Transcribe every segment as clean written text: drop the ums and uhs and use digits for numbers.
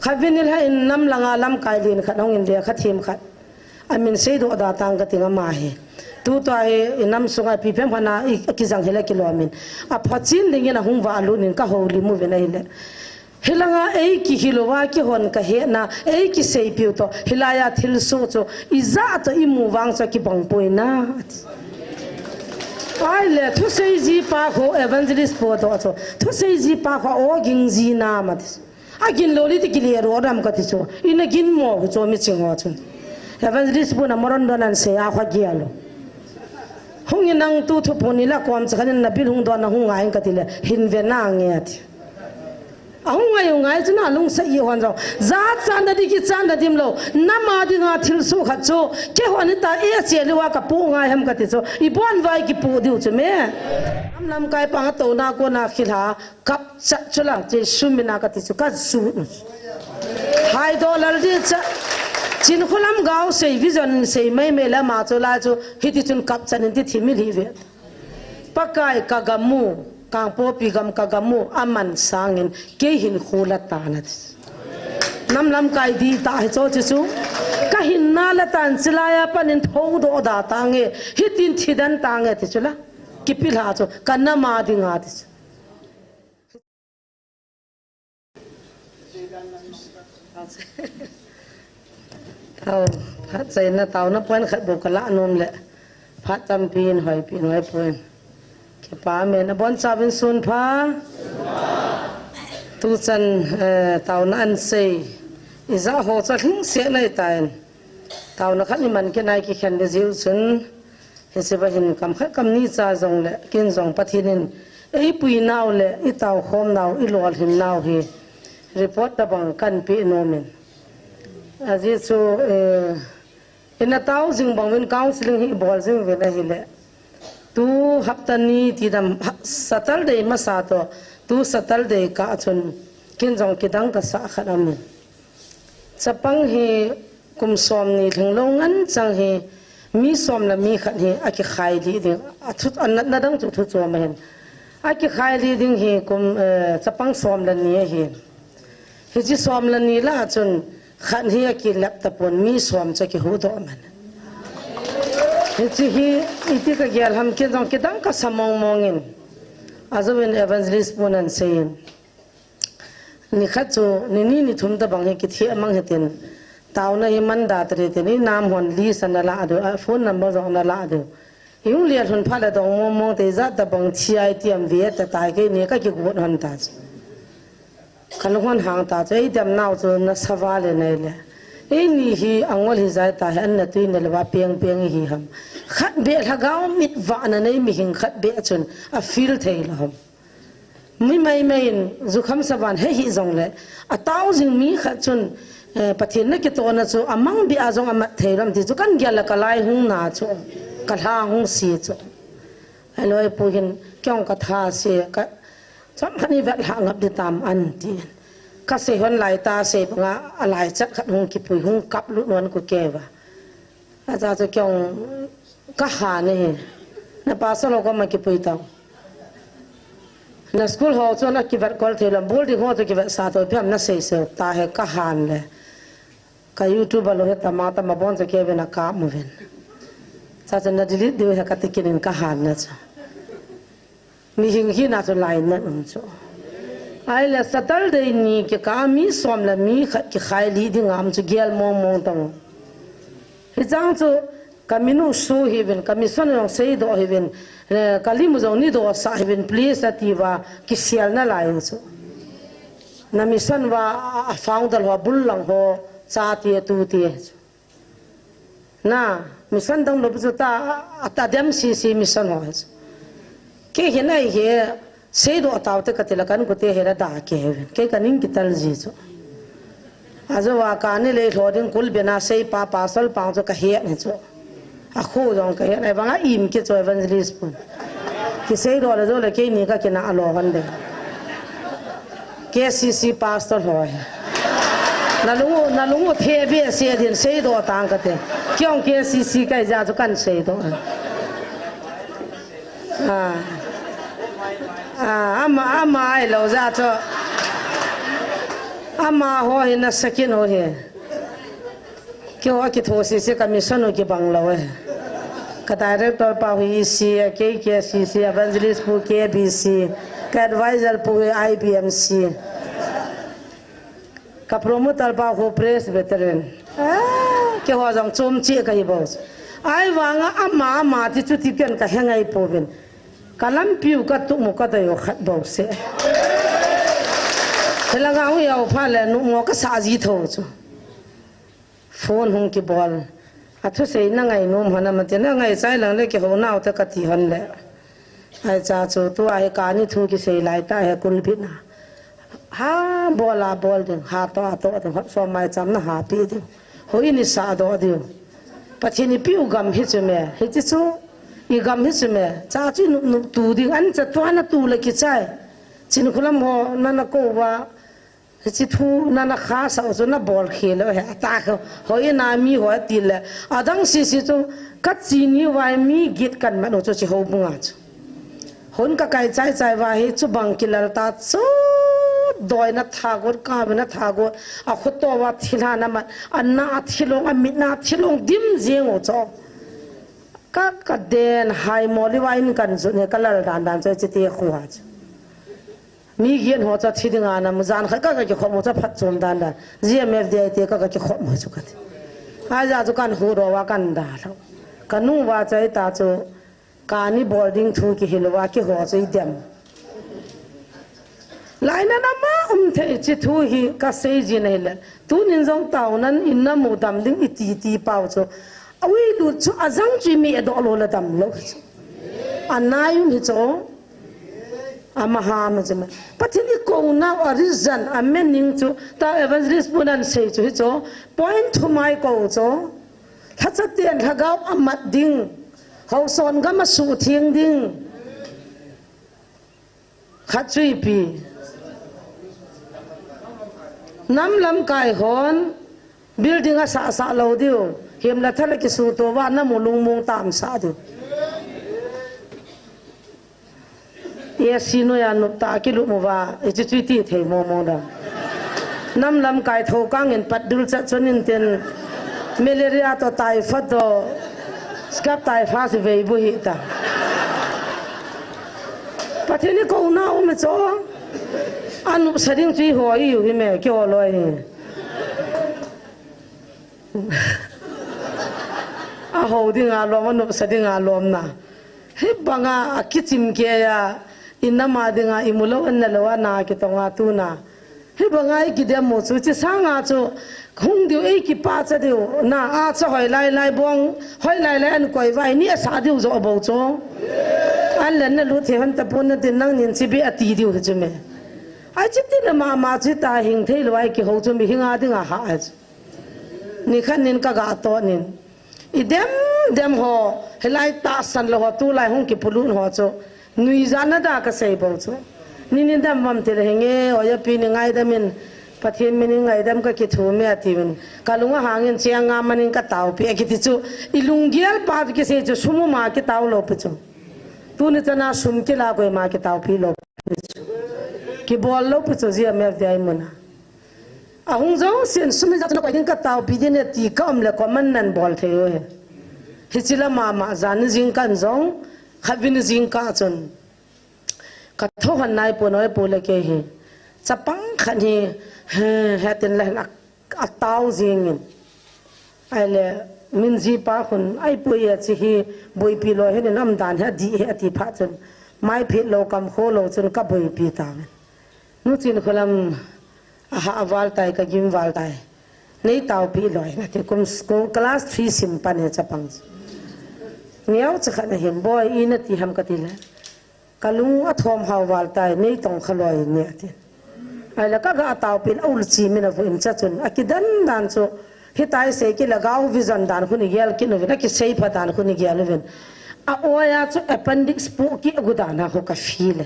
khavinil ha in nam langa lam kai lin khat hong in dia khathim khat amin sei do da tang ka tinga ma he tu to ai nam sunga pi phem khana ki jang hela kilomin a phachin ding na hung wa lu nin ka holi mu ve nei le hilanga ei ki hilowa ki hon ka he na ei ki sei piu to hilaya thil so cho iza to imu wang cha ki bang poina ai le thu sei ji pa kho evangelist po to cho thu sei ji pa kho o ging ji na ma agin loli ti kili ro ram ka ti cho ina gin mo cho mi ching ho chun evangelist po na moron don an se a kha gialo hung inang tu thu poni la kom cha khanin na bil hung don na hung ai ka ti le hin ve na nge ti ahung ai ngai chuna lung sa yi hon zo za chan da di ki chan da dim lo nama di nga thil su kha cho ke hon ta e che le wa ka pu ngai ham ka ti cho I bon vai ki pu diu chu me am lam kai pa to na ko na khila kap cha chula che sumina ka ti chu ka su hai dollar di cha chin khulam gao sei vision sei mai me la ma cho la chu hi ti chun kap chan ti thimi li ve pakai ka gamu kang po pigam kagamu aman sangin ke hin khula tanat nam lam kai di ta he cho chu ka hin na la tan chilaya panin thong do da tange hitin thidan tange ti chula kipil ha cho kanna ma di nga ti tao phat sai na tao na pon khat bu kala nom le phat tam pin hoi pon ke pa me na bon sabin sun pha tu chan tau na an sei iza ho cha thing se nai tain tau na khat ni man ke nai ki khen de jiu chun he se ba hin kam khat kam ni cha jong le kin jong pathinin ei pui naw le I tau khom naw I lol hin naw hi report ta bang kan pi no men aji chu ina tau jing bang win counseling hi bol jing ve na hi le tu haptani ti dam Saturday masato tu Saturday ka chun kin jong kidang ka sa khanam chapang hi kum som ni thinglong an chang hi mi som la mi khat hi aki khai li ding athut an na dang chu thu cho ma hen aki khai li ding hi kum chapang som la ni hi ji som la ni la chun khan hi aki laptop pon mi som cha ki hu do man Hichi iti ka gyal ham kin jong kidang ka samong mongin azawin evangelist ponan sein ni khachu ni thum da bang he ki thi amang hetin tauna hi man da tre te ni nam hon li sanala adu phone number jong na la adu yung lian hun phala dong mo te za da bang chi ai tiam ve ta tai ke ni ka ki gon han ta khan hon hang ta chei tiam naw chu na sawale nei le ni hi angol hi zai ta han na tuin le wa peng hi ham khat be thagao mit wa na nei mi hing khat be chun a feel thei la ham mi mai zu kham saban he hi zong le a thousand mi khat chun pathin na ki to na chu amang bi a zong ama thei ram ti chu kan gyal ka lai hung na chu ka tha hung si chu hello pu hin kyong ka tha se ka cham khani vet ha ngap di tam an ti ka se hon lai ta se nga alai chat khat hung ki pui hung kap lu non ko kewa aja cho kyong ka ha ne na pa so lo ko ma ki pui ta na school ho cho na ki vet kol the lam bul di ho to ki vet sa to pyam na se ta he ka han le ka youtube lo he ta ma bon cho ke na ka mu ven sa chen na delete de he ka ti kin ka han na cha mi hing hi na cho lai na cho ai la Saturday ni ke ka mi som la mi khat ki khai li ding am chu gel mong tang hi chang chu kaminu su hi ben kamison yong sei do hi ben kalimu jong ni do sa hi ben please ativa ki sial na lai chu na mission wa founder wa bullang ho cha ti tu ti na mission dang lo bu ta ata dem si mission ho ke hi nai he sei do taw te katila kan ko te hera da ke kaning kital ji chu ajo wa ka ne le thoding kul bena sei pa pasal pa jo ka he ne chu a kho jong ka he na banga im ke cho evangelist pun ki sei do la jo le ke ni ka ke na alo han de ke cc pastor ho na lungu the be se din sei do tang ka te kyong ke cc ka ja jo kan sei do ama ai lo ra cho ama ho he na sakin ho he ke ho ki thosi se commission ho ki banglo he ka director pa hui si ke si evangelist pu KBC ka advisor pu IBMC ka promoter pa ho press veteran ke ho jang chom chi ka hi bos ai wanga ama ti chu ti ken ka hengai povin kalam piu ka tu mu ka dayo khat bos se helanga hu ya pha le nu mo ka sa ji tho chu phone hung ki bol athu sei na ngai nom hana ma te na ngai chai lang le ke ho naw ta ka ti han le ai cha chu tu ai ka ni thu ki sei lai ta he kul bit na ha bola bol ding ha to ding hot so mai cham na ha pi ding hoi ni sa do ding pathini piu gam hi chu me hi chi chu i gam hi chu me cha chu nu tu ding an cha to na tu le ki chai chin khulam ho na na ko wa chi thu na na kha sa zo na bol khelo he ta kho hoi na mi ho ti le adang si chu ka chi ni wai mi git kan ma no chu chi ho bunga chu hon ka kai chai wa hi chu bang kilal ta chu doi na thagor ka na thagor a khoto wa thila na ma anna thilong amit na thilong dim jeng o cho ka den hai moli wa in kan zu ne kalal dan che chi te khuwa mi gen ho cha thidinga na muzan kha ka ki khomo cha phat chom dan da GMF de te ka ki khom chu ka a ja chu kan hu ro wa kan da lo kanu wa chai ta chu kani boarding thu ki hilwa ki ho chai dem laina na ma the chi thu hi ka sei ji nei le tu nin jong taw nan in na mu dam ding ti pau chu awi du chu azang chi mi do lo la dam lo anayum hi chu amaha ma jema patini ko na origin amening chu ta evangelist punan sei chu hi chu point to my ko chu thachatian thagau amat ding hauson ga ma su thieng ding khatui pi nam lam kai hon building a sa lo diu hem la thala ki su to wa na mu lung mung tam sa du ye sino ya no ta ki lu mo wa e chi ti thei mo da nam lam kai tho kang en pat dul cha chonin ten malaria to typhoid to scab tai fa si ve bu hi ta pathini ko na o me cho anu sading chi ho yu hi me kyo loi ni a ho ding a lo anu sading a lom na he banga akichim ke ya inna ma dinga imulo an lo na ki tonga tu na he banga ki de mo chu chi sanga chu khung diu e ki pa cha diu na a cha hoi lai bong hoi lai an koi vai ni sa diu zo bo cho an len na lu the han ta pon na tin nang nin chi bi ati diu chu me ai chi ti la ma chi ta hing thei loi ki ho chu mi hinga dinga ha ni khan nin ka ga to nin i dem ho helai ta san lo tu lai hong ki pulun ho cho nui jana da ka sei bo cho ni dam mam te henge o ya pi ni ngai damin pathin min ngai dam ka ki thu me ati min kalunga hangin chianga manin ka taw pi ki ti chu ilungial pa ki se chu sumu ma ki taw lo pu chu tu ni chana sum ki la koi ma ki taw pi lo ki bol lo pu chu ji me dai mona a hung zo sin sumi ja ko ka taw pi din ti ka om le ko man nan bol the yo he hichila ma zan jing kan zong khavin jing ka chon ka tho han nai po noi po le ke hi chapang khani he ten la a taw jing ai le min ji pa khun ai po ya chi hi boi pi lo he nam dan ha di he ati pha chon mai phit lo kam kho lo chon ka boi pi ta nu chin kholam a ha wal tai ka gim wal tai nei taw pi loi na te kum class 3 sim pan he chapang niao chakha na hin boy ina ti ham katila kalung athom hawal tai nei tong khaloi ne ati ai la ka ga taw pin ul chi mina vo in cha chun akidan dan cho hitai se ki lagao vision dan khuni gel ki no na ki sei pha dan khuni gel ven a oya cho appendix pu ki agudana ho ka feel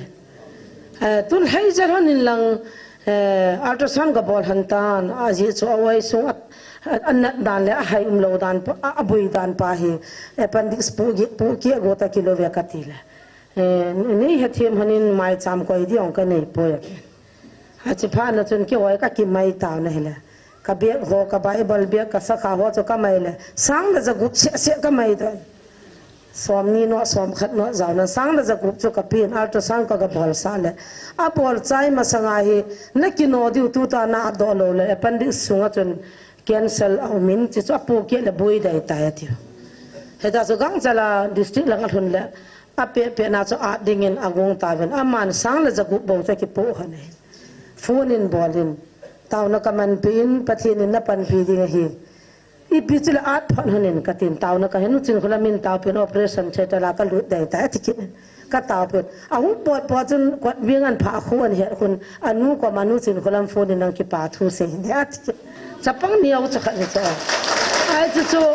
tun hai jaron in lang ultrasound ga bol hantan aji cho awai so an dan le hai lo dan abui dan pa hi appendix pu ki agota kilo ve katila nei hathiam hanin mai cham koi di ong ka nei po ya อาจจะผ่านนะจนเกี่ยวไว้ก็กินไม่ตาวนี่แหละกับเบียร์หัวกับใบบอลเบียร์กับสักขาหัวจะก็ไม่เลยสังแล้วจะกุบเสียก็ไม่ได้สวมนี่เนาะสวมขัดเนาะเจ้านั้นสังแล้วจะกุบจะกับเพียนอัลตราสังก็กับบอลซาเลยอ่ะบอลใจมาสังไงนักกินโนดิวตูตาหน้าดอลเลยเป็นดิสุงจนแคนเซลเอามินจะจะปูเกลบุยได้ตายทีเหตุการณ์กังจะละดิสติลังทุนเลยอ่ะเปียน่าจะอาดิ่งอากงตาเป็นอ่ะมันสังแล้วจะกุบบอกจะกิปูหันเลยฟูนินบอลินตาวนักมันปีนปะเทนินนับปันปีดิ่งฮีอีพิจิลอาร์ตพันหันินกตินตาวนักเห็นจินคนละมินตาวเป็นออเปอเรชั่นใช้ตลาดก็ลุดได้แต่ที่กินก็ตาวเป็นเอาหุ่นปอดจนกวาดเวียงอันผ่าคู่อันเหี้ยคนอันนู้กว่ามานู้จินคนละฟูนินนังกิปาทูเสียเดียที่จะปังเนียวจะขัดจะไอ้จู่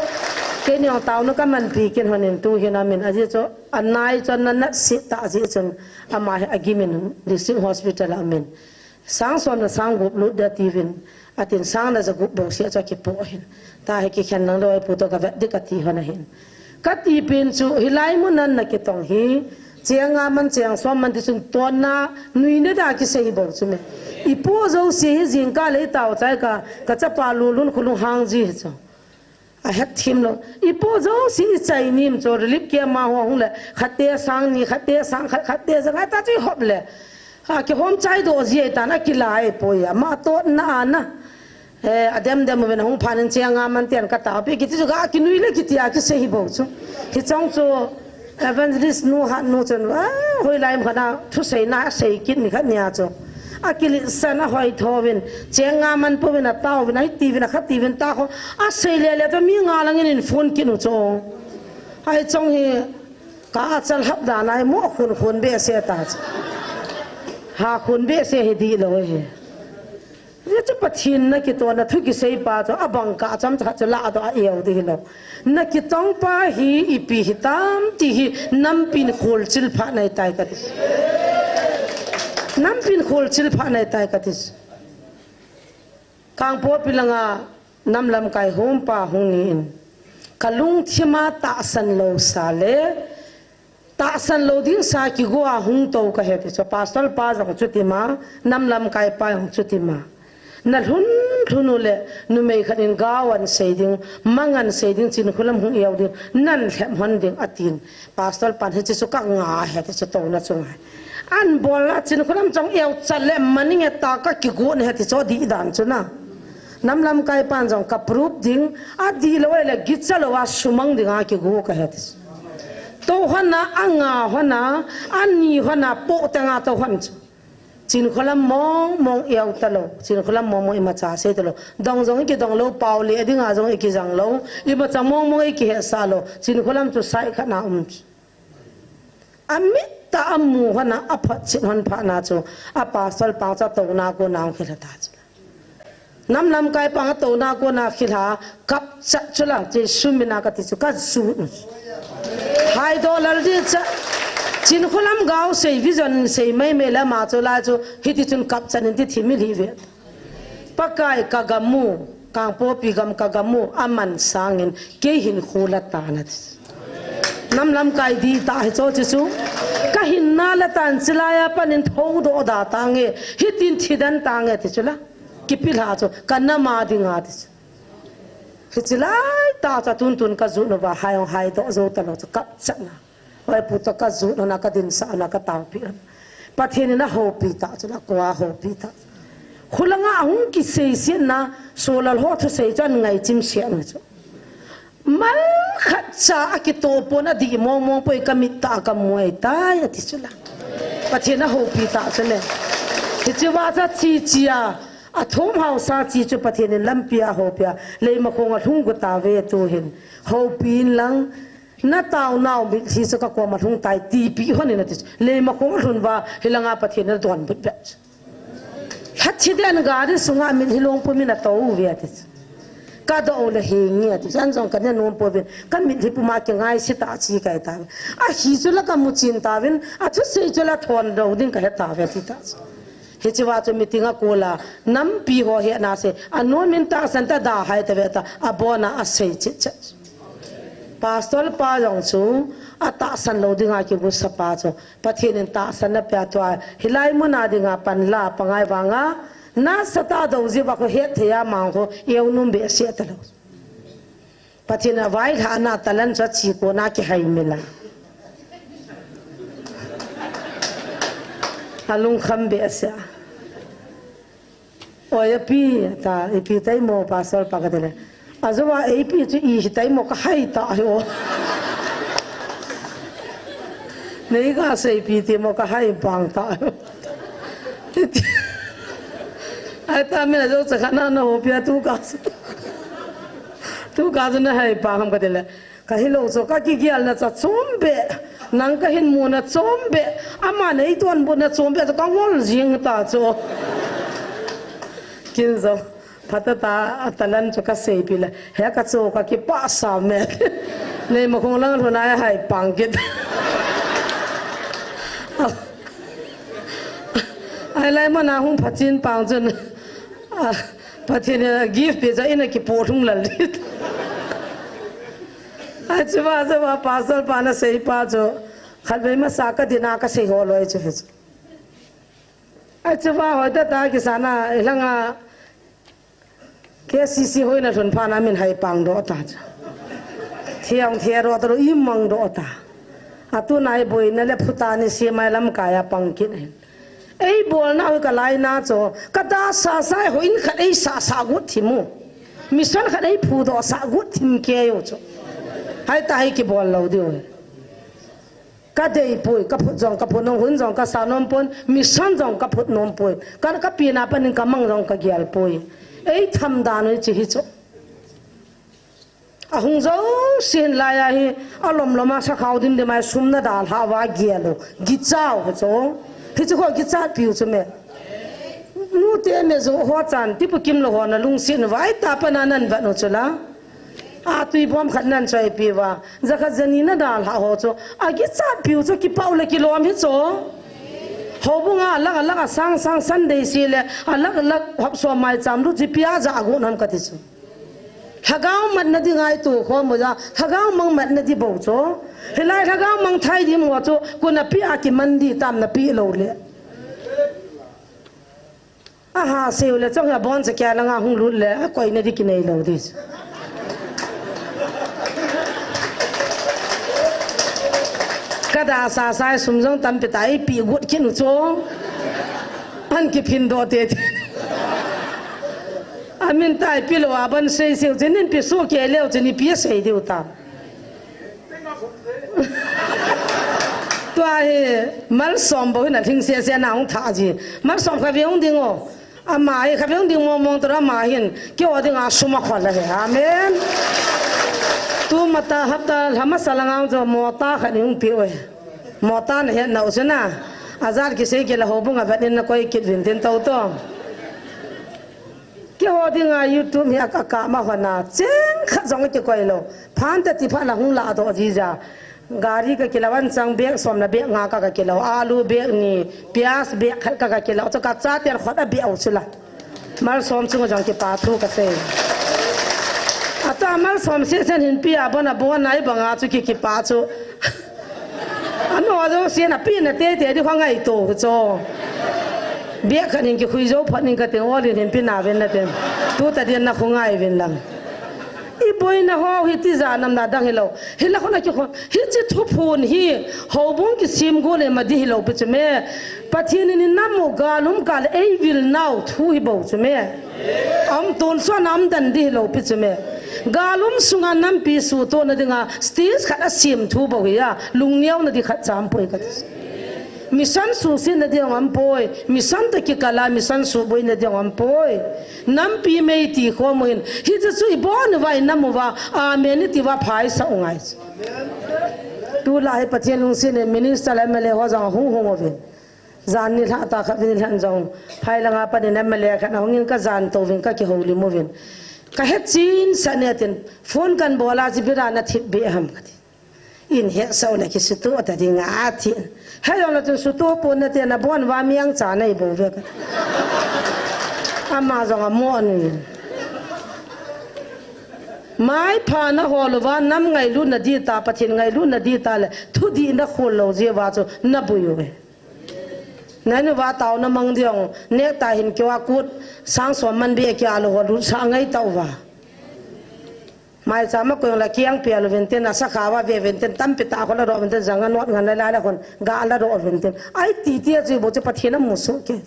เกี่ยวตาวนักมันปีกินหันินตูเห็นอามินอาจิจู่อันนายจนนั้นนัดสิตาจิจนอามาอากิมินดิสติกฮอสพิทอลอามินสังสมสังกุบลุดเดตีวินอาทิตย์สังนั่นจะกุบบอกเสียจากกิปโอหินตาให้กิขันนั่งด้วยพุทธกับเด็กกติหันหินกติเป็นจู่ฮิไลมุนันนักกิตองฮีเจียงอามันเจียงสมมันที่สุนตัวน่ะนุยเนดากิเสียบอกจุ่มอีพ่อเจ้าเสียจิงกาเลยตาวใจก็จะปาลุลุนคุณหางจีเหรออาเฮ็ดทีมเราอีพ่อเจ้าเสียใจนิ่มจอดลิบเกี่ยมาหัวหุ่นเลยขัดเตะสังนี่ขัดเตะสังขัดเตะสังไอ้ตาจีหอบเลยque hom chai do zia ta na kilai poya ma to na na adem dem ben hong phanin chianga man tian ka ta pe ki chu ga ki nui le ki tia ki se hi bo chu ki chong chu evangelist nu ha nu chen wa hoi lai khana thu sei na sei kin ni khat nya chu akili sana hoi thovin chianga man po ben ta o nai ti ben khat ti ben ta ko a sei le le to mi nga lang in phone ki nu chu ai chong hi ka chal hab da nai mo khun be se taหาคนเบสเสียดีเลยนี่จะปะทินนักกิตัวนักทุกิเสียป้าจะอบังกาจำจะละตัวเอวดีแล้วนักกิต้องป้าฮีอีปีหิตามที่ฮีน้ำปินโคลชิลพะในใจกันดิน้ำปินโคลชิลพะในใจกันดิกางปัวพิลังอาน้ำลำไก่โฮมป้าหงนินกะลุงที่มาตาสันโลซาเลตาสันโลดิ้งสากิกัวหงโตก็เหตุจะพาสตอลพาจากจุดที่มานำลำไก่ไปของจุดที่มานั่นหุ่นเลยนุ่มเอกขันก้าวันเสียดิ้งมังงันเสียดิ้งจินคุลมหงเอวดิ้งนั่นแหลมหันดิ้งอัตินพาสตอลปันเหตุจะกังงาเหตุจะโตนั่นจงไงอันบอลจินคุลมจงเอวจัดเล่มมันนี่ตาก็กิกัวเหตุจะดีด่านจุนะน้ำลำไก่ปันจงกับรูปดิ้งอัดดีเลยเลยกิจจะเลยว่าสุมังดิ้งอากิกัวก็เหตุตัวหันนะอ่างหันนะอันนี้หันนะโปะแต่งาตัวหันจินคนละมองเอวตลอดจินคนละมองอิมาจ่าเสียตลอดดองจงอีกดองโลเปล่าเลยดิ้งอาจงอีกจังโลอีมาจ่ามองอีกเหตุสาโลจินคนละจุดใส่ขนาดอามิตาอามูหันนะอภัชินหันพานาจูอาปาสลปังจะตัวนาโกนางขิลตาจูน้ำลำไก่ปังตัวนาโกนาขิลากับจัดจุลาเจสุมินากติจุกัดสูนไฮโดลลดิจะจินคุลำกาวเสียวิจารณ์เสียไม่เมล่มาจุลาจูฮิติจุนกับจันทิทิมิลิเวตปักไก่กากามูกางโปปีกามกากามูอามันสังเงินเกหินโคลตานัดน้ำลำไก่ดีตาให้โจจิจูก็หินนาละตันจิลายาปันินท้องโดดาตังเงฮิตินทิดันตังเงติจุละกิปิลาจูกันนามาดิงาติฮิจิลายตาจะตุนก็จุนว่าหายหายโตโจตลอดกับจันนะไว้พุทธก็จุนนักดินสานักตาปีนประเทศนี้นะโฮปีตาจุละกว่าโฮปีตาคุณละงาหุ่นกิเสียนะโซลาร์ฮอทุเสียจันไงจิมเสียนะจูมันขัดจ้ากิโตปนอดีมองไปกมิตากมวยตายติจุละประเทศนะโฮปีตาจุเลยที่จะว่าจะจีอาอาทุ่มเฮาซาจีจุประเทศนี้ลำเปียโฮเปียเลยมาคงอาทุ่งกุตาเวตัวเห็นโฮปีนหลังน้าตาวนาวบิดที่สกัดความมาทุ่งไตตีปีหันนี่นะติเลยมาคงอาทุ่งว่าเฮลังอาประเทศนั้นดวนบุดเบ็ดฮัดชิดอันการิสุงามินฮิลงพูมินาโตเวียติก็ดูเอาเลยเฮงเนี่ยที่ฉันจงกันเนี่ยนุ่มพูมินกันมิที่พูมาเก่งไงสิตาชีกันตาฮิจุละกันมุจินตาวินทุเสียจุละทวนเราดิ้งกันเหตาเวติตาเฮจิว่าจะมีติงกูลาน้ำปีหัวเฮนาเสอันนู้นมินตาสันตดาหายแต่เวตาอบอนาอาศัยจิตพาสตอลปาจงซู ata san lo dinga ki bu sapa cho pathin ta san na pya twa hilai mo na dinga pan la pangai wanga na sata do ji ba ko het thya mang ko eu num be se ta lo pathin vai ha na talan cha chi ko na ki hai mila alung kham be se oya pi ta pi tai mo pasal pagadele azuwa ap chu I tai mo ka hai ta ho nei ga se pi te mo ka hai bang ta ai ta me zo cha khana no ho pya tu ka na hai pa ham ka dele ka hi lo zo ka ki gyal na cha chombe nang ka hin mu na chombe ama nei ton bu na chombe ka ngol jing ta cho kin zo patata talan choka seipila he ka cho ka ki pa sa me nei mo khong lang thona hai pangkit ai lai ma na hung phachin pangchun pathin gift pe za ina ki pothung lal achwa pasal pana sei pa jo khalbe ma sa ka dina ka sei ho loi che achwa hoda ta ki sana ilanga KCC hoina thon phana min hai pang do ta thiang thero to imang do ta atu nai boi na le phutani se mai lam kaya pangkin ei bol na ka lai na cho kada sa sai hoin khat ei sa gut thimu mission khat ei phu do sa gut thim ke yo cho hai ta hai ki bol lo dio ka dei poi ka phut jong ka phunong hun jong ka sanom pon mission jong ka phut nom poi ka pina panin ka mang jong ka gyal poi ei tham dan chi hi cho a hung zo sin la ya hi alom loma sa khau dim de mai sumna dal ha wa gyalo gichao cho hi chu ko gicha piu chu me nu te me zo ho chan ti pu kim lo ho na lung sin vai ta pa na nan va no chola a tui bom khat nan chai pi wa zakha janina dal ha ho cho a gicha piu cho ki paula ki lom hi cho hobunga alag sang Sunday sile alag hop so mai chamru ji pia ja agu nam ka tisu hagaw mat na di ngai tu kho mo ja hagaw mang mat na di bo cho hilai hagaw mang thai di mo cho kuna pi a ki mandi tam na pi lo le aha se le chong ya bon se kya la nga hung lu le koi na di ki nei lo dis kada sa sai sumjong tam pe tai pi gut kin cho an ki phin do te amin tai pi lo aban sei sei jenin pi so ke leo jeni pi sei de uta to ai mal som bo na thing se se na hong tha ji mal som kha veung ding o ama ai kha veung ding mo mong to ma hin ke o ding a suma khwal he amen tu mata hafta hama salangang jo mota khaning pi oi mota ne he na usna azar ki se ke la hobunga vatin na koi kit vin ten to to ke ho dinga YouTube hi aka ma hona cheng kha jong ke koi lo phan ta ti pha la hung la do ji ja gari ka kilawan sang bek som na bek nga ka kilo alu bek ni pias bek khal ka kilo to ka cha ter khoda bi au sula mal som chung jong ke pa thu ka se ata mal som se sen hin pi abona bo nai banga chu ki pa chu ano zo se na pi na te te di khangai to cho bek khanin ki khui zo phanin ka te oli hin pi na ven na te tu ta din na khungai ven lang i boina ho hi ti za nam na dang hilo hila khona ki kho hi chi thu phun hi ho bung ki sim go le ma di hilo pe che me pathin ni nam mo galum kal ei will now thu hi bo che me am ton so nam dan di hilo pe che me galum sunga nam pi su to na dinga stis khat asim thu bo ya lungniaw na di khat cham poi ka mission su sin na diang am poi mission ta ki kala mission su boi na diang am poi nam pi mei ti kho moin hi je su bon vai nam wa amen ti wa phai sa ungai tu la hai pathian lung sin minister la mele ho jang hung hung ove zan ni tha ta kha vin han jong phai la nga pa ni nam mele kha na hongin ka zan to vin ka ki holi mo vin ka het chin sa ne ten phone kan bola ji bira na thit be ham ka in he sau na ki su tu ta ding a thi hello la tu su tu pon na te na bon wa miang cha nei bo ve ka ama jong a mo ni mai pha na holwa nam ngai lu na di ta pathin ngai lu na di ta le thu di na khol lo je wa chu na buyu we nai wa taw na mang diong ne ta hin kya kut sang som man be kya lo lu sa ngai taw wa mai cha ma ko la kiang pe lo venten na sa kha wa ve venten tam pe ta ko la ro venten janga not ngan la la kon ga la ro venten ai ti ti je bo che pathina mu so ke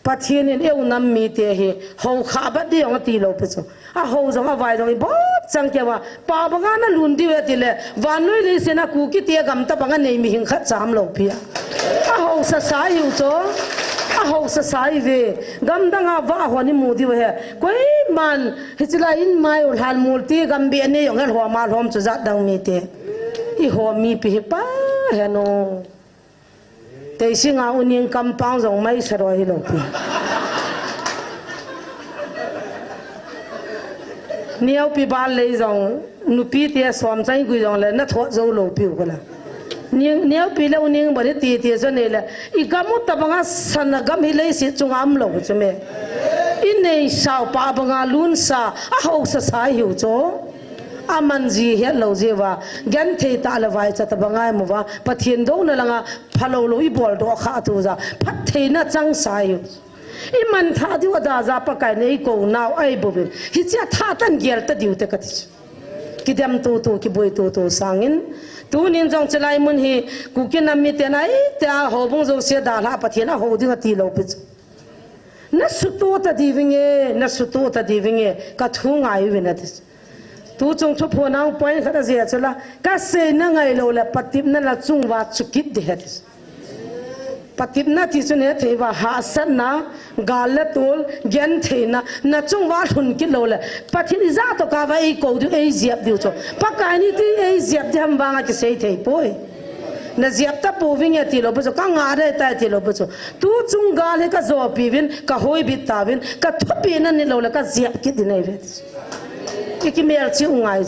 pathin in eu nam mi te hi ho kha ba di ong ti lo pe so a ho jong a vai jong bo chang ke wa pa ba nga na lun di we ti le van noi le se na ku ki te gam ta banga nei mi hing kha cham lo pia a ho sa sa yu cho a ho sa sai ve gam da nga wa ho ni mu di we koi man hi chila in mai ul hal multi gam be ne yong hal ho ma lom chu za dang mi te i ho mi pi pa he no te singa uning compound jong mai sa ro hi lo pi niau pi ba le jong nu pi te som chai gu jong le na tho zo lo pi ko la niau pi le uning ba ti ti zo ne le i gamu ta banga san gam hi le si chungam lo chu me in nei sao pa banga lun sa a ho sa sa hiu cho aman ji he lo je wa gan the ta la vai cha ta banga mu wa pathin do na langa phalo lo i bol do kha tu za phat the na chang sa hiu i man tha di wa da za pa kai nei ko naw ai bo be hi cha tha tan ger ta diu te ka ti ki dam to to ki boi to to sangin tu nin jong chalai mun hi ku ki nam mi te nai ta ho bung zo se da la pathina ho di ti lo pe na su to ta di vinge na su to ta di vinge ka thu ngai wi na dis tu chung thu pho nang point kha je chala ka se na ngai lo la patip na la chung wa chukit de dis patip na ti chu ne the wa ha san na gal la tol gen the na na chung wa thun ki lo la pathin za to ka wa ei ko du ei ziap diu cho pa ka ni ti ei ziap de ham wa nga ki sei thei poi na ziap ta po ving ya ti lo bo ka nga re ta ti lo bo tu chung gal he ka zo pi vin ka hoi bi ta vin ka thu pi na ni lo la ka ziap ki di nei ve ki mer chi ungai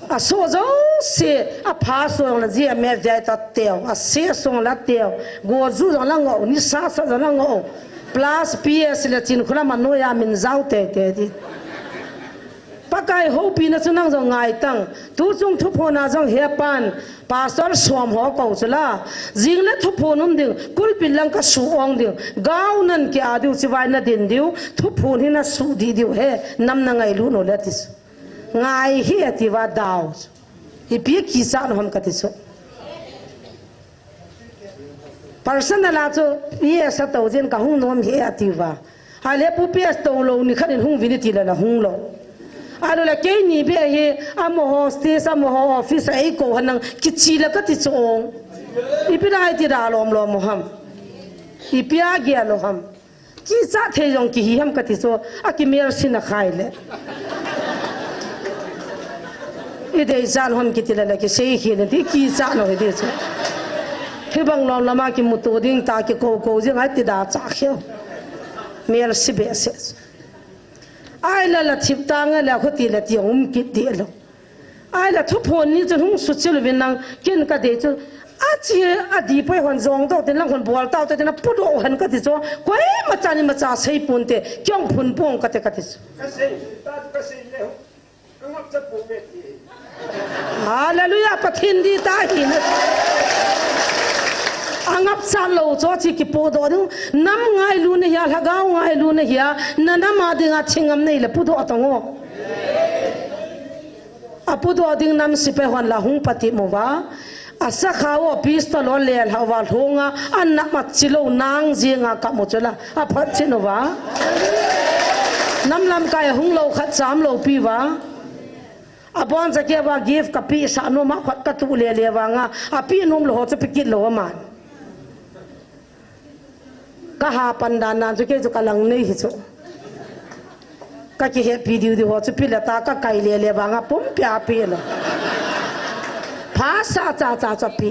a so zo se a pha so la ji a mer ja ta teo a se so la teo go zu la ngo ni sa sa la ngo plus ps la chin khula ma no ya min zau te te di pakai ho pi na chunang zo ngai tang tu chung thu pho na jong he pan pastor som ho ko chula jing la thu pho num ding kul pilang ka su ong ding gau nan ki adu chiwai na din diu thu pho ni na su di diu he nam na ngai lu no la tis ngai hi ati wa daw hi pi ki sa no ham ka ti so personal a cho pi sa to jen ka hung nom hi ati wa ha le pu pi to lo ni khanin hung vi ni ti la na hung lo alo la ke ni be he amo hostess amo office ai ko hanang kichi la ka ti chong ipira ai ti ra lom lom ham ipia gya lo ham ki sa the jong ki hi ham ka ti so a ki mer sin khai le ide zan ham ki ti la ki sei hi le ti ki sa no he de so he bang lom lama ki mu to ding ta ki ko ko jing ai ti da cha khyo mer si be se ai la thip tanga la khoti la ti um ki ti lo ai la thu phon ni chu hung su chil vin nang ken ka de chu a chi a di poi hon zong do te lang hon bol taw te na pu do han ka ti cho koi ma cha ni ma cha sei pun te kyong phun pong ka te ka ti ka sei le ka ngap cha pu be ti hallelujah pathin di ta hi na angap sa lo cho chi ki po do nam ngai lu ne ya lagao ngai lu ne ya na na ma dinga chingam nei le pu do atongo apu do ding nam si pe hon la hung pati mo wa asa khawo pistol on le hawa thonga anna ma chilo nang jinga ka mo chola a phat chino wa nam lam kai hung lo khat sam lo pi wa abon sa ke wa give ka pi sa no ma khat ka tu le le wa nga a pi nom lo ho cha pikit lo ma ka ha pandan na ju ke ju kalang nei hi chu ka ki he video di ho chu pi la ta ka kai le le ba nga pum pya pi lo pha sa cha cha cha pi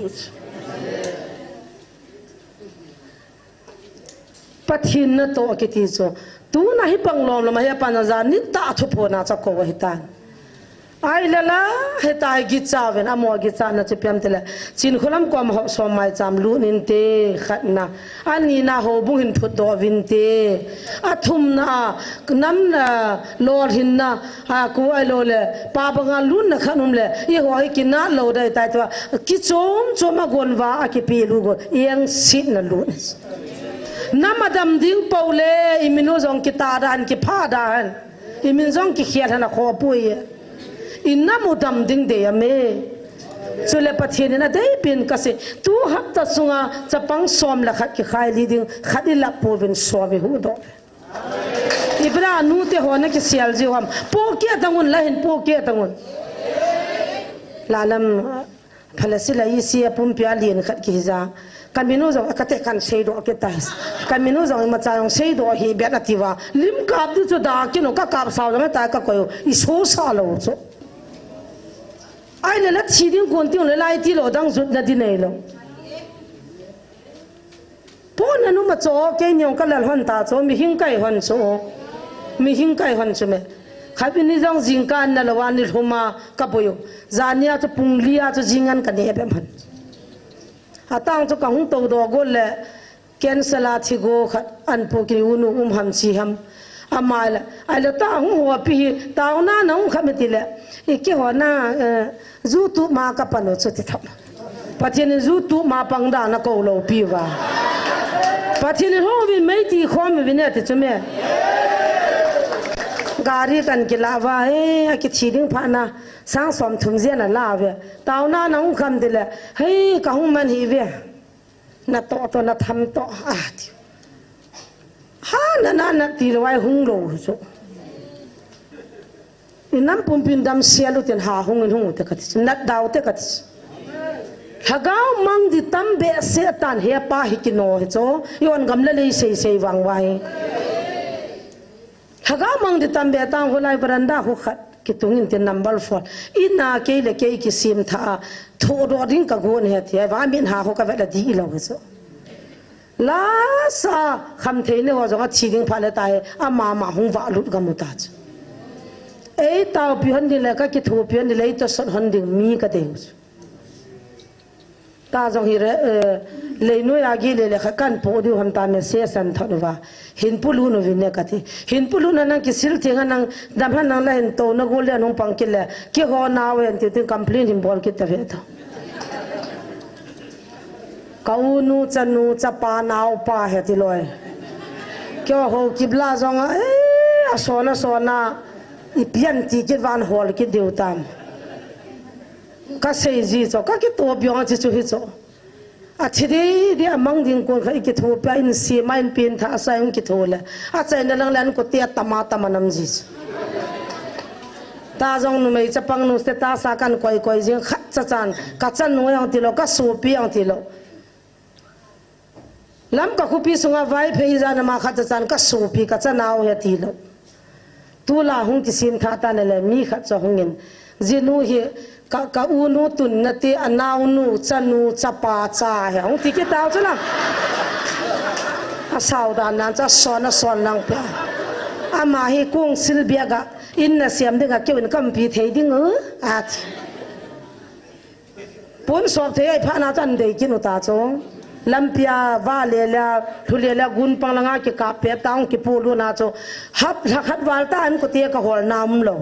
pathin na to ke ti chu tu na hi panglom la ma he pan za ni ta thu pho na cha ko wa hi tan ai lala hetai gichawen amo gichana chipiam tele chin kholam kom ho somai cham lu nin te khatna ani na ho bung hin phut do win te athum na nam na lor hin na ha ku ai lo le pa banga lun na khanum le i ho hi kina lo dai tai to ki chom choma gon wa a ki pi lu go yang sit na lu namadam ding paule iminu zong ki ta dan ki pha dan imin zong ki khiat na kho pui inna mudam ding de ame chule pathin na dei pin kase tu hak ta sunga chapang som la khat ki khai li ding khadi la povin somi hu do ibra nu te hona ki sial ji hom po ke tangun la hin po ke tangun lalam phalasila isi pum pya lien khat ki za kaminu zong akate kan sei do ke tais kaminu zong ma cha yong sei do hi bet atiwa lim kap du chu da kino ka kap saw ma ta ka koyo I so sa lo chu ai le la chi ding kon ting le lai ti lo dang zut na di nei lo po na nu ma cho ke nyong ka lal hon ta cho mi hing kai hon chu me khabi ni jong jing kan na lawan ni huma ka boyo zania chu punglia chu jingan ka ne be man atang chu ka hung to do gol le cancel a thi go khat an po ki unu ham chi ham amala ala ta hung ho pi ta na na hung khameti le ke ho na zu tu ma ka pano chu ti thap pathin zu tu ma pang da na ko lo pi wa pathin ho bi mai ti khom bi ne ti chu me gari kan ki lawa he ki thiding pha na sang som thum je na la ve taw na nang kham de le he ka hung man hi ve na to na tham to a ti ha na ti lawai hung lo so inam pum pin dam sialu ten ha hung te ka ti nat daw te ka ti hagaw mang di tam be se tan he pa hi ki no he cho yon gam le sei wang wai hagaw mang di tam be tang holai baranda ho khat ki tungin te number 4 ina ke le ke ki sim tha tho do ding ka gon he the wa min ha ho ka va di lo so la sa kham the ne ho jo chi ding pha le tai ama ma hung wa lut ga mu ta ei tao pi hon di le ka ki tho pi hon di le to son hon ding mi ka de ta jong hi le no ya gi le kha kan po du ham ta me se san tho wa hin pulu no vin ne ka ti hin pulu na nang ki sil thenga nang dam han nang la hin to na go le nong pang ki le ki ho na wen ti complain him bol ki ta ve to kau nu chanu chapa nau pa he ti loi kyo ho ki bla jong a sona I pian ti ki van hol ki deutam ka sei ji cho ka ki to byong chi chu hi cho a thidi dia mang ding ko khai ki tho pa in si main pin tha sa yung ki tho le a chai na lang lan ko tia tama nam ji ta jong nu mei chapang nu se ta sa kan koi jing khat cha chan ka chan nu yang ti lo ka su pi yang ti lo lam ka khu pi sunga vai phei za na ma khat cha chan ka su pi ka cha naw he ti lo tu la hung ki sim tha ta ne le mi khat cho hungin jinu hi ka u nu tun na ti anaw nu chanu chapa cha he hung ti ki taw chula a sau da nan cha son lang pe ama hi kung sil bia ga in na siam de ga kewin kam pi thei ding a pon so the ai pha na chan de ki nu ta chong lampia va le la thule la gun pang langa ki ka pe taung ki pu lu na cho hap khat wal ta an ko te ka hol nam lo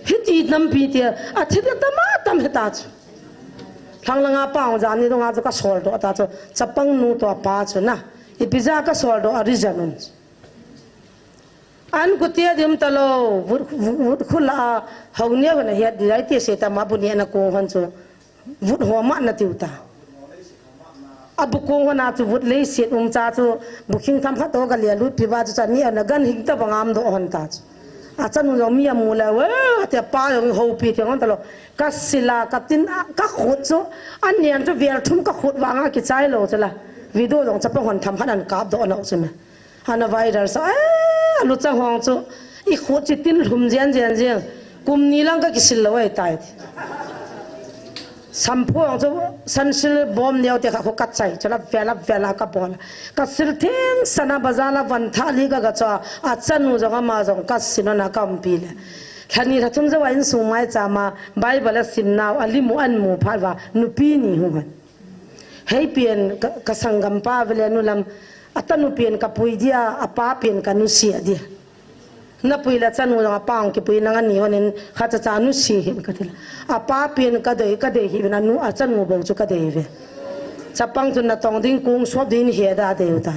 hiti nam pi te a thit ta ma tam heta chu thang langa paung jan ni donga ka sol do ta cho chapang nu to pa chu na I pizza ka sol do original an ko te dim ta lo vut khula haunia na he dai te se ta ma bu ni na ko han chu vut ho ma na tiu ta abu ko na chu vut le set cha chu booking tham kha to ga le lu pi ba chu cha ni na gan hing ta bangam do hon ta a chan no mi mu la wa te pa yong ho pi te ngon ta lo ka sila ka tin ka khut chu an nian chu vel thum ka khut wa nga ki chai lo chela video jong cha pa hon tham han kap do na chu me hana viral sa lu cha hong chu I khut chi tin lum jen kum ni lang ka ki sil lo ai tai sampho cho sansil bom neo te kha ko kat chai chala vela ka bol ka sil theng sana bazala van thali ga cha a chanu janga ma jong ka sinana kam pi le khani ra thum zawa in sumai chama bible simnaw alimu anmu phalwa nupi ni human hei pian ka sangam pa vele nulam atanu pian ka puidia apa pian ka nusia dia na puila chanu nga pang ki puina nga ni honin khata chanu si hin kathila apa pian ka de hi na nu achanu bo chu ka de ve chapang tu na tong ding kung so din he da de uta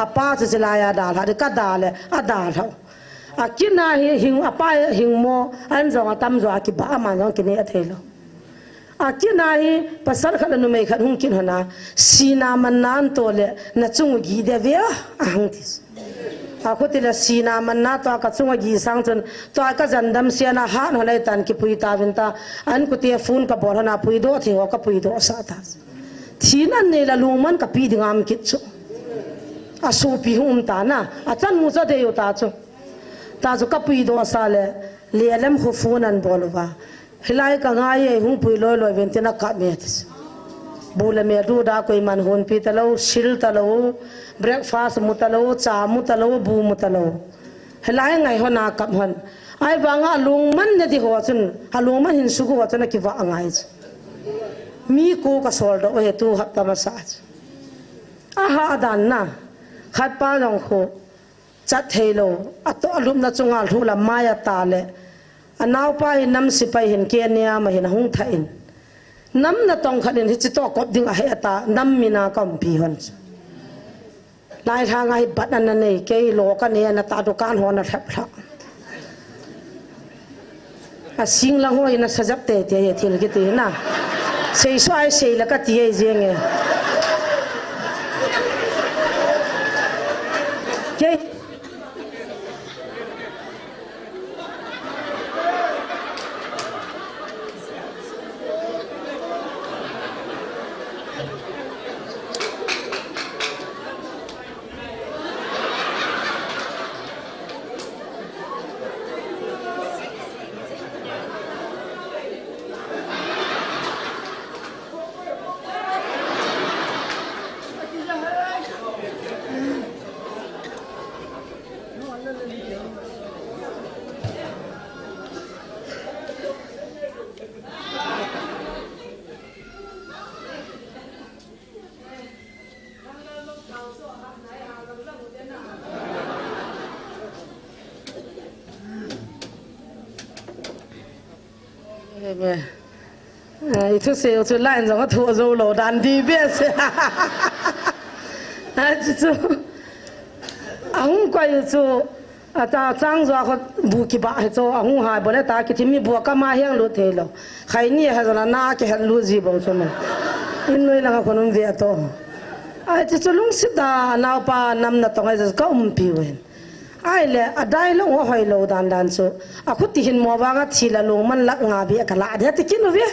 apa chu la ya da la ka da le ada tho akina hi hing apa hing mo an zo tam zo ki ba ma zo ki ne athelo akina hi pasal khala nu me khan hung kin hana sina manan to le na chung gi de ve ahang tis akutila sina manna to ka chung gi sang chun to ka jandam siana ha no lai tan ki pui ta vinta an kutia phun ka bor hana pui do thi ho ka pui do sa ta thinan ne la lungman ka pi dingam kit chu asu pi hum ta na achan mu cha de yo ta chu ka pui do sa le lem khu phun an bolwa hilai ka ngai hung pui loi loi ventina ka me tis bula me du da koi man hon pi talo sil talo breakfast mutalo cha mutalo bu mutalo hilai ngai hona kap hon ai wanga lungman ne di ho chun halungman hin su ko chana ki wa angai mi ko ka sol do he tu hat ta massage aha dan na khat pa jong kho chat thelo ato alum na chungal thula maya ta le anaw pa hin nam sipai hin kenya ma hin hung tha in nam na tong khalin hi chito kop ding a he ata nam mina kam pi hon lai thang ai bat an nei ke lo ka ne na ta do kan hon na thap tha a sing lang hoi na sajap te te ye thil ki ti na sei swai sei la ka ti ye jeng e ke itu sih itu lain jangan tua jauh lo dan di biasa, itu, aku kau itu, ada 장소 aku buki bah itu, aku hai boleh tak kita mi buat kamah yang lu thelo, kai ni hazana nak ke lu jibo cuma, ini lang aku nung dia tu, itu lung sida napa nam na tongai jas kau umpiwen. ai le adai lo hoi lo dan so aku tihin mo wanga thila lo man lak ngabi akala de tikin we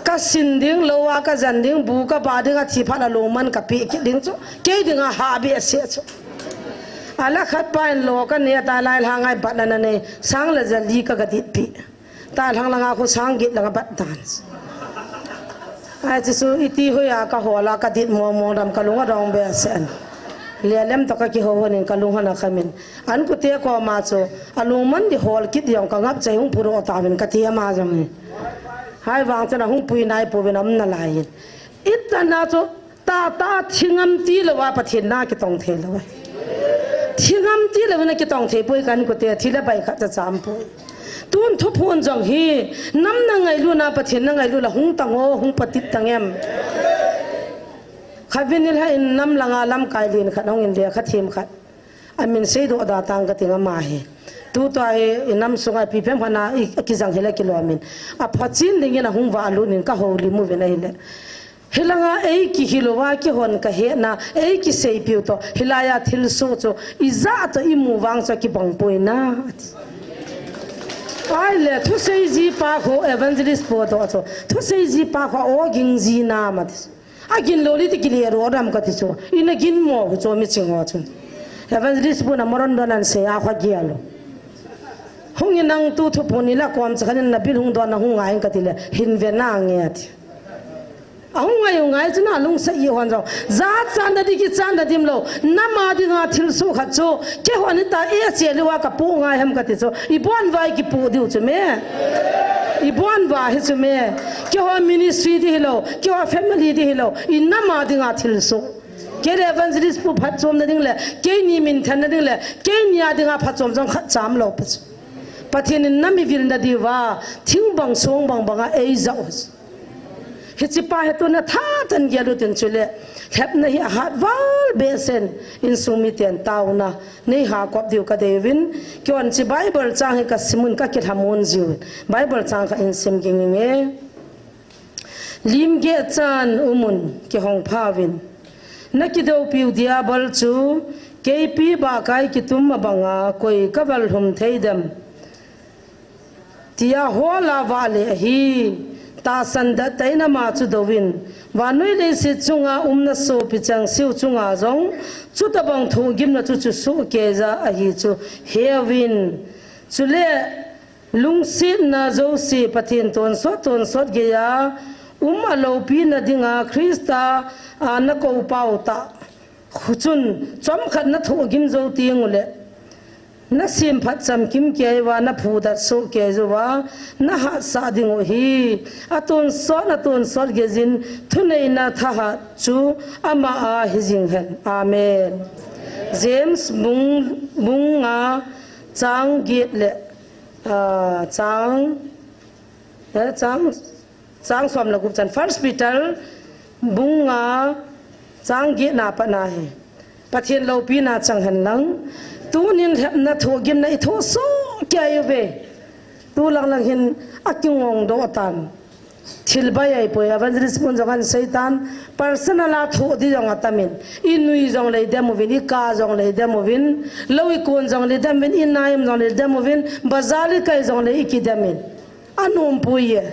ka sinding lo wa ka janding bu ka ba de ga thi phala lo man ka pi ki ding chu ke ding ha bi se chu ala khat pa lo ka ne ta lai hangai bat na ne sang la jali ka ga ti pi ta hang la nga ko sang git la ga bat dan ai chu iti hoya ka hola ka dit mo dam ka lunga dong be sen lelem to ka ki ho honin kalung hana khamin an ku te ko ma cho alung man di hol kit yong ka ngap chai hung puro ta bin ka ti ma jang hai wang chana hung pui nai po benam na lai itana cho ta thingam ti lo wa pathin na ki tong the lo thingam ti lo na ki tong the poi kan ku te thila bai kha cha cham po tun thu phun jong hi nam na ngai lu na pathin na ngai lu la hung tango hung patit tangem khavinil ha in nam langa lam kailin khanong in le khathim khat amin sei do da tang ka tinga ma he tu to ai nam sunga pi phem phana ki jang hela kilomin a phachin ding na hung wa lu nin ka holi mu ve na hile hilanga ei ki hilowa ki hon ka he na ei ki sei pi to hilaya thil so cho iza to imu wang cha ki bang poi na ai le thu sei ji pa ko evangelist po to cho thu sei ji pa ko o ging ji na ma agin loli ti kili ro ram ka ti so ina gin mo cho mi ching ho chun evangelist bu na moron donan se a kha gialo hung nang tu thu poni la kom chakan na bil hung don na hung ai ka ti le hin ve na nge ati ngai chuna lung sa yi hon za chan da di ki chan da dim lo nama di nga thil so kha cho ke hon ta e che lewa ka pu ngai ham ka ti cho I bon vai ki pu diu chu me I bon va he chu me ke ho ministry di lo ke ho family di lo I nama di nga thil so ke evangelist pu phat chom na ding le ke ni min than na ding le ke nia di nga phat chom jong khat cham lo pathin nami vil na di wa thing bang song bang banga e zau Hichipa hetu na thatan gyalu tin chule hep na hi hat wal besen in sumitian tauna nei ha kop diu ka devin kyon chi bible chang ka simun ka kit hamun jiu bible chang ka in sim ging nge lim ge chan umun ki hong phawin na ki do piu dia bal chu kp ba kai ki tum banga koi kabal hum theidam tia hola wale hi ta sanda taina ma chu dowin wanoi le si chunga umna so pichang siu chunga jong chu ta bang thu gim na chu chu su ke za a hi chu hewin chule lungsi na zo si pathin ton sot ge ya alo pi na dinga krista na ko pau ta khuchun chom khat na thu gim zo tiangule na sim phat cham kim ke wa na phu da so ke zo wa na ha sa ding hi aton sot ge jin thunei na tha ha chu ama a hijing hen amen James bung a chang git le chang som la gup chan First Peter bung a chang git na pa na he pathin lo pi na chang han lang tu nin hep na tho gim na I tho so kya ve tu lang hin akyong do tan thil bai ai po evangelist pun jogan satan personal a tho di jong atamin inui jong le demo vin I ka jong le demo vin loi kon jong le demo vin inaim jong le demo vin bazali kai jong le ikidamin anum puye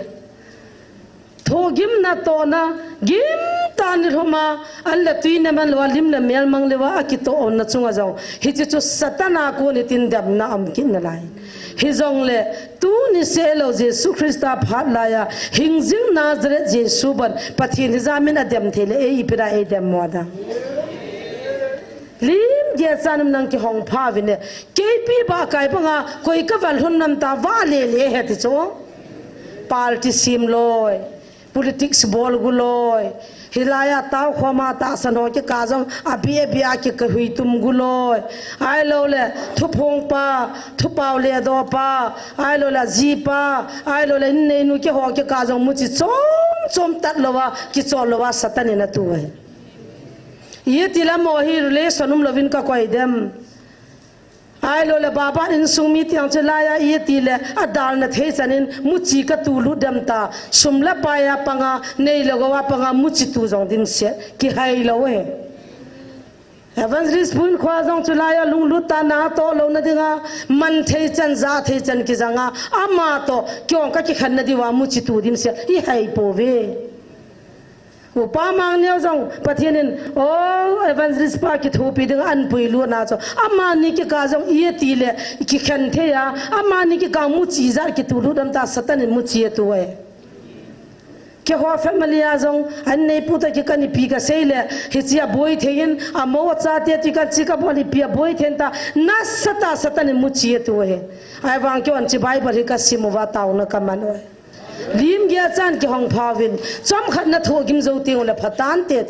tho gim na to na gim tan roma alla tuina man walim na mel mang lewa akito on na chunga jaw hi chu satana ko ni tin dam na am kin na lai hi jong le tu ni se lo jesu christa phat la ya hingjing nazare jesu ban pathin zamin adem thele e ipira e dem moda lim je sanam nang ki hong pha vine kp ba kai panga koi ka wal hun nam ta wa le he ti cho party sim loy politics bol guloy hilaya taw khoma ta sano ki kajong abi bia ki khui tum guloy ai lo le thu phong pa thu paw le do pa ai lo la ji pa ai lo le nei nu ki ho ki kajong mu chi chom tat lowa ki chol lowa satani na tu hai ye tila mo hi relationum lovin ka koi dem ai lo le baba in sumi tiang chelaya ye tile adal na the chanin muchi ka tulu damta sumla paya panga nei logawa panga muchi tu jong dim se ki hai lo we evangelist pun khwa jong chelaya lunglu ta na to lo na dinga man the chan za the chan ki janga ama to kyong ka ki khan na diwa muchi tu dim se I hai po ve upamang neo jong pathinin o evangelist pa ki thupi ding an puilu na cho amani ki ka jong ye tile ki khan the ya amani ki ka mu chi jar ki tulu dam ta satan mu chi tu we ke ho family a jong an nei puta ki kani pi ka seile hi chia boy thein a mo cha te ti ka chi ka boli pi boy then ta na satan mu chi tu we ai wang kyo an chi bible ka simu wa taw na ka man we lim gya chan ki hong phawin chom khat na tho gim zo te la phatan te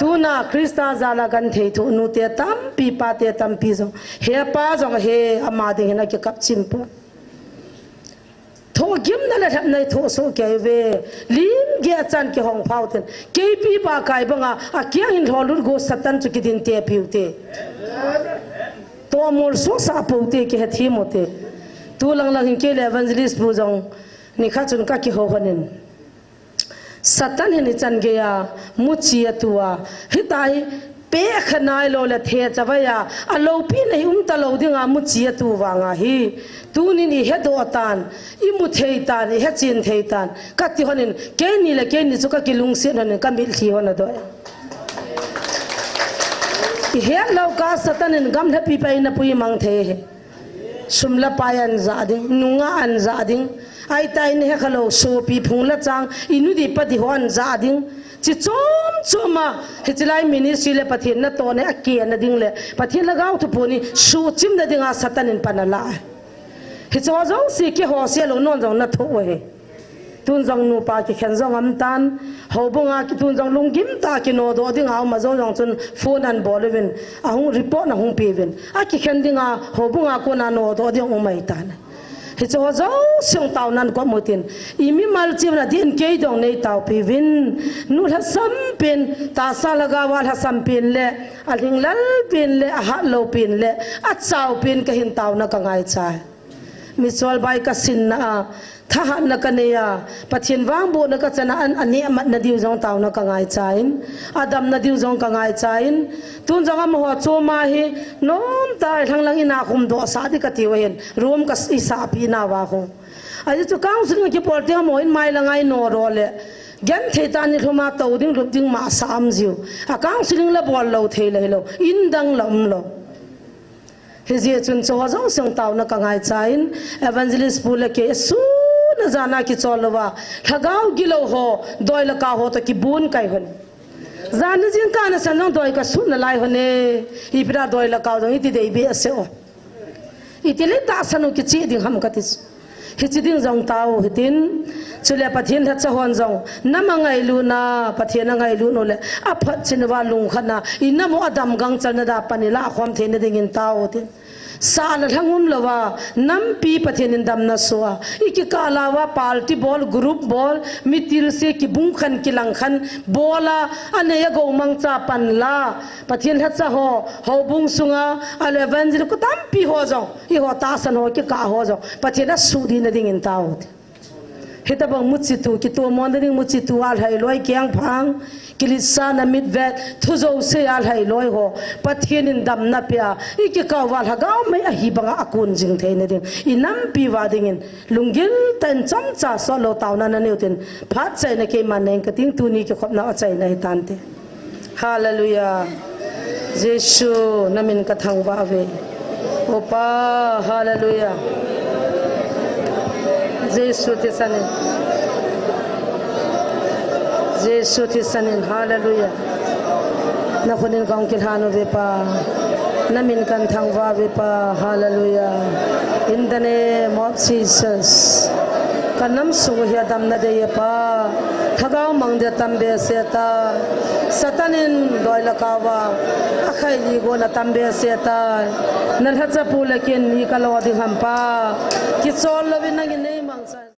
tu na krista zala gan thei thu nu te tam pi pa te tam pi zo he pa zo he ama de na ki kap chim po tho gim na la thap nai tho so ke ve lim gya chan ki hong phaw ten ke pi pa kai banga a kyang in holur go satan chu ki din te piute to mol so sa pote ke he thi mote tu lang ke evangelist bu jong ni kha chun ka ki ho honin satan ni chan ge ya muchi atua hitai pe khanai lo la the chawaya alo pi nei ta lo dinga muchi atu wanga hi tu ni he do tan I mu thei tan he chin thei tan ka ti honin ke ni chu ka ki lung se honin ka mil thi hona do he lo ka satan in gam na pi pai na pui mang the he sumla payan zading nunga an zading ai tai ne khalo so pi phungla chang inudi pati hon zading chi chom choma hitlai ministry le pathin na to ne akian na ding le pathin lagaw tu poni su chim na dinga satanin panala hi chaw jong si ke ho se lo non jong na tho we tun jong nu pa ki khen jong am tan ho bunga ki tun jong lungim ta ki no do ding aw ma jong chun phone an bolwin a hung report na hung pevin a ki khen dinga ho bunga ko na no do ding umai tan hi chaw jong sing taw nan ko motin imi mal chim na din ke dong nei taw pevin nu la sam pen ta sa laga wa la sam pen le a ling lal pen le a ha lo pen le a chaw pen ka hin taw na ka ngai chai mi chol bai ka sin na tha na ka ne ya pathin wang bo na ka chana an ani amat na diu jong taw na ka ngai chain adam na diu jong ka ngai chain tun jong am ho choma hi nom ta thang lang ina khum do sa di ka ti wen room ka isa pi na wa ho ai chu council ki por te mo in mai langai no ro le gan the ta ni thuma to ding rup ding ma sam jiu a council la bol lo the le lo in dang lam lo hezi chun cho jong song taw na ka ngai chain evangelist pule ke su na jana ki cholwa thagau gilo ho doila ka ho to ki bun kai hon zan jin ka na sanong doi ka su na lai hone ibra doila ka jong iti dei be ase o itile ta sanu ki chi ding ham ka tis hi ding jong taw hitin chule pathin tha cha hon jong namangai lu na pathin ngai lu no le a phat chinwa lung khana inamo adam gang chalna da panila khom thein ding in taw tin साल ठंगुम लवा नम पी पथेन दम न सोआ इके कालावा party ball group ball मितिल से कि बुंखन कि लंखन बोला अने यगो मंगचा पनला पथेन हचा हो बुंग सुंगा अले वंजल को तम पी हो जाओ इ हो तासन हो के का हो जाओ पथेन सुदी न दिंग इंता होते हेता बंग मुचितु कि तो मोंदरिंग मुचितु आल है लोय क्यांग फांग किलिसा न मिदवे थुजो से आल है लोय हो पथेन इन दम न पिया इके का वाल हगाव में अहि बंगा अकुन जिंग थे न दिन इनम पी वादिंग इन लुंगिल तन चमचा सोलो तावना न नेउतिन फात छै न के माने कतिंग तुनी के खपना अचै न तानते हालेलुया येशु नमिन कथंग बावे ओपा हालेलुया येशु ते सने येशु ते सने हालेलुया नखुनिन गांव के हानो वेपा नमिन कन थंगवा vapour hallelujah in the name of Jesus कनम सुहिया दम न दे पा थगाव मंगदे तंबे सेता सतनिन दोइलकावा अखैली गोला तंबे सेता नलहचा पुलकिन नि कलो दि हमपा कि चोल लबि नगि नै मंगसा